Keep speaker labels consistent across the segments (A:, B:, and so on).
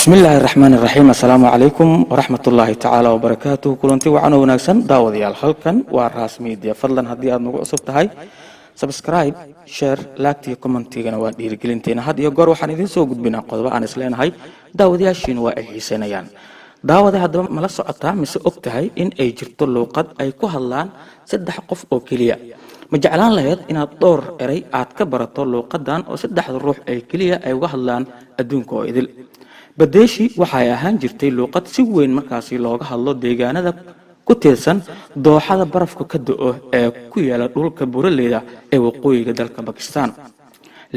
A: بسم الله الرحمن الرحيم. السلام عليكم ورحمة الله تعالى وبركاته. كلنتي وعنا ونكسن داوديال halkan waa Ras Media. fadlan hadii aad nagu cusub tahay subscribe, share, like iyo comment-gana waa dhiirigelinteena. had iyo goor waxaan idin soo gudbinaa qodobo aan isleenahay daawadayaashiin waa ay xiisanayaan. daawada hadaba ma la socotaa mise og tahay in ay jirto luuqad ay ku hadlaan saddex qof oo kaliya? ma jeclaan lahayd inaad dhowr eray aad ka barato luuqadan oo saddex ruux ay kaliya ay uga hadlaan adduunka oo idil? badeeshi waxay ahaan jirtay luuqad si weyn markaasi looga hadlo deegaanada ku tirsan dooxada barafka ka da'o ee ku yaala dhulka buraleyda ee waqooyiga dalka Pakistan.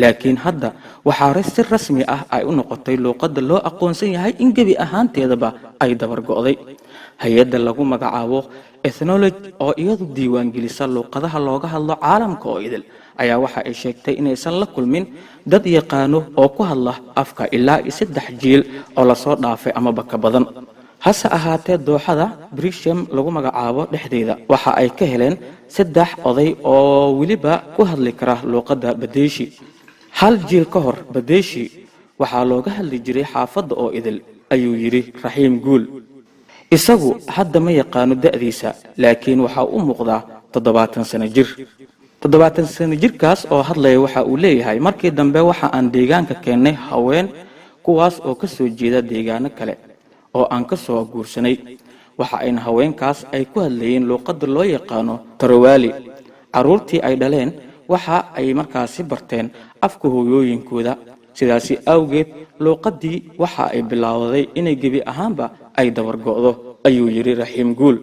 A: laakiin hadda waxaa si rasmi ah ay u noqotay luuqadda loo aqoonsan yahay in gebi ahaanteedaba ay dabar go'day. hay'adda lagu magacaabo Ethnologue oo iyadu diiwaan gelisa luuqadaha looga hadlo caalamka oo idil ayaa waxa ay sheegtay inaysan la kulmin dad yaqaano oo ku hadla afka ilaa saddex jiil oo la soo dhaafay ama ka badan. hase ahaatee dooxada Brisham lagu magacaabo dhexdeeda waxa ay ka heleen saddex oday oo waliba ku hadli kara luuqadda badeeshi. hal jiil ka hor badeeshi waxaa looga hadli jiray xaafadda oo idil, ayuu yiri Rahiim Guul. isagu hadda ma yaqaano da'diisa, laakiin waxa uu muuqdaa 70 sano jir. 70 sano jirkaas oo hadlaya waxa uu leeyahay markii dambe waxa aan deegaanka keenay haween kuwaas oo ka soo jeeda deegaano kale oo aan ka soo guursanay. waxa ay haweenkaas ay ku hadlayeen luuqadda loo yaqaano Tarawali. caruurtii ay dhaleen waxa ay markaasi barteen afka hooyooyinkooda. sidaasi awgeed luuqadii waxa ay bilowday inay gebi ahaanba ay dabar go'do, ayuu yiri Rahiim Guul.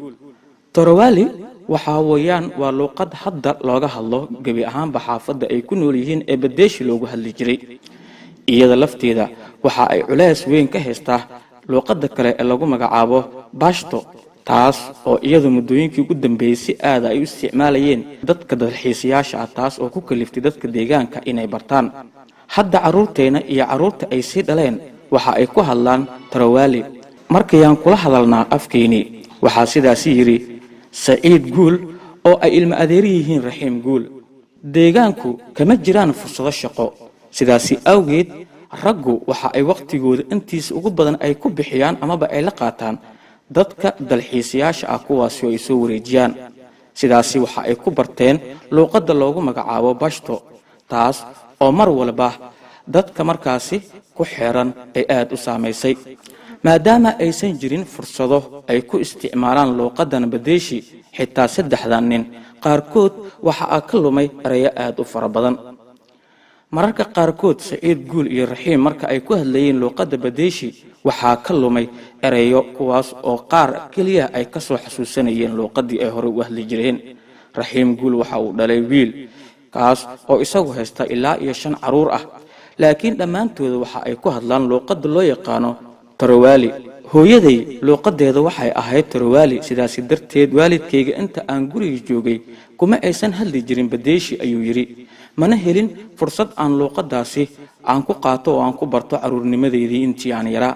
A: Tarawali waxa weeyaan waa luuqad hadda looga hadlo gebi ahaanba xaafadda ay ku nool yihiin ee badeeshi loogu hadli jiray. iyada lafteeda waxa ay culays weyn ka haystaa luuqadda kale ee lagu magacaabo Pashto, taas oo iyadu muddooyinkii ugu dambeeyay si aad ay u isticmaalayeen dadka dalxiisayaasha ah, taas oo ku kaliftay dadka deegaanka inay bartaan. hadda caruurteena iyo caruurta ay sii dhaleen waxa ay ku hadlaan Tarawali. markayaan kula hadalnaa afkeeni, waxa sidaas yiri Saciid Guul oo ay ilma adeer yihiin Rahiim Guul. deegaanku kama jiraan fursado shaqo, sidaasi awgeed raggu waxa ay waqtigooda intiisa ugu badan ay ku bixiyaan amaba ay la qaataan dadka dalxiisayaasha ah kuwaas oo ay soo wareejiyaan. sidaasi waxa ay ku barteen luuqadda loogu magacaabo Pashto, taas oo mar walba dadka markaasi ku xeeran ay aad u saameysay. maadaama aysan jirin fursado ay ku isticmaalaan luuqadan badeeshi, xitaa saddexdan nin qaarkood waxa ay ka lumay erayo aad u fara badan. mararka qaarkood Saciid Guul iyo Rahiim marka ay ku hadlayeen luuqadda badeeshi waxa ka lumay erayo kuwaas oo qaar kaliya ay ka soo xasuusanayeen luuqadii ay hore u hadli jireen. Rahiim Guul waxa uu dhalay wiil kaas oo isagu haysta ilaa 5 caruur ah, laakiin dhammaantood waxa ay ku hadlaan luuqadda loo yaqaano Tarawali. hooyaday luuqadeeda waxay ahayd Tarawali, sidaas darteed waalidkayga inta aan guriga joogay kuma aysan hadli jirin badeeshi, ayuu yiri. mana helin fursad aan luuqadaasi aan ku qaato oo aan ku barto caruurnimadeedii intii aan yaraa.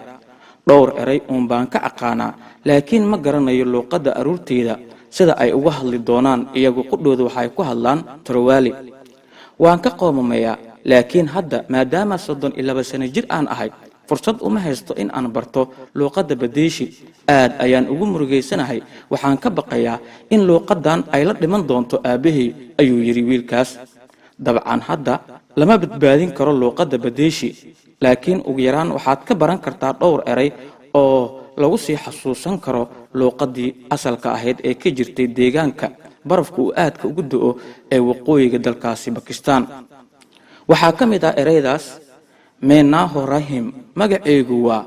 A: dhowr eray uun baan ka aqaanaa, laakiin ma garanayo luuqadda caruurteeda sida ay uga hadli doonaan. iyagu qudhooda waxay ku hadlaan Tarawali. waan ka qoomamayaa, laakiin hadda maadaama 32 sano jir aan ahay, fursad uma haysto in aan barto luuqadda badeeshi. aad ayaan ugu murugeysanahay, waxaan ka baqayaa in luuqadan ay la dhiman doonto aabahay, ayuu yiri wiilkaas. dabcan hadda lama badbaadin karo luuqadda badeeshi, laakiin ugu yaraan waxaad ka baran kartaa dhowr eray oo lagu sii xasuusan karo luuqadii asalka ahayd ee ka jirtay deegaanka barafku uu aadka ugu da'o ee waqooyiga dalkaasi Pakistan. waxaa ka mid ah eraydaas Meenaho Rahiim, magaceegu waa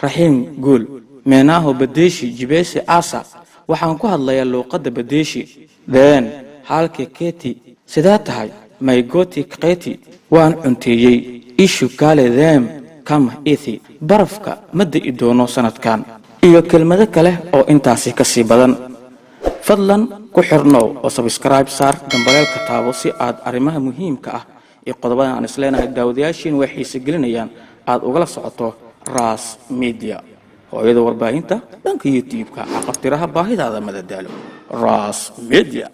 A: Rahiim Guul. Meenaho badeeshi jibeesi asa, waxaan ku hadlayaa luuqadda badeeshi. Then halkee keeti, sidaa tahay may gooti qeeti, waan cunteeyey ishu kale them kam ithi, barafka ma da'i doono sanadkan, iyo kelmado kale oo intaasi ka sii badan. fadlan ku xirnow oo subscribe saar dambalelka taabo si aad arrimaha muhiimka ah ee qodobada aan isleenahay daawadayaashiin way xiiso gelinayaan aad ugala socoto Ras Media, hooyada warbaahinta dhanka YouTube-ka. aqabtiraha baahidaada madadaalo. Ras Media.